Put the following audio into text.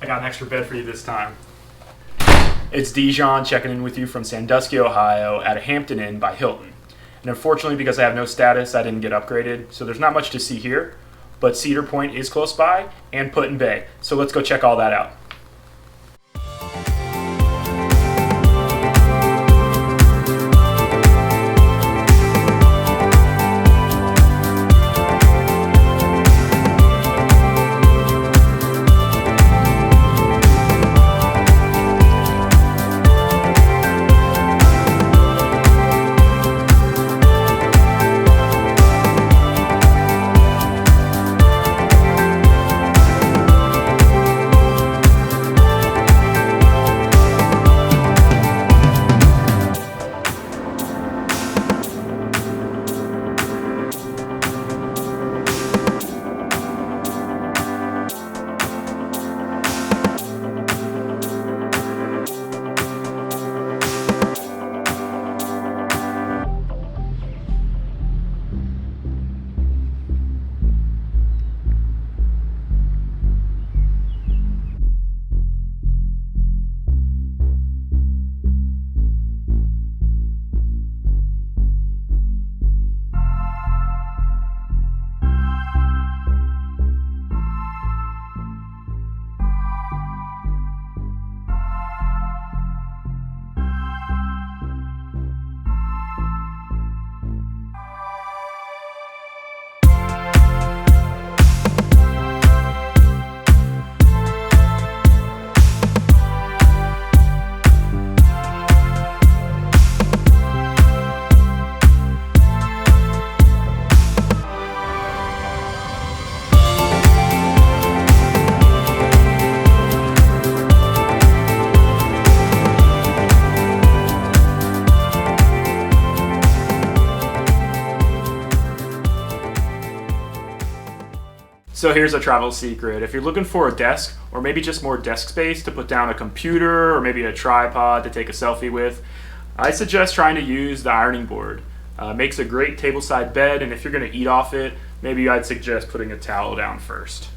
got an extra bed for you this time. It's Dijon checking in with you from Sandusky, Ohio at a Hampton Inn by Hilton. And unfortunately, because I have no status, I didn't get upgraded, so there's not much to see here. But Cedar Point is close by and Put in Bay, so let's go check all that out. So here's a travel secret. If you're looking for a desk, or maybe just more desk space to put down a computer or maybe a tripod to take a selfie with, I suggest trying to use the ironing board. Makes a great tableside bed, and if you're going to eat off it, maybe I'd suggest putting a towel down first.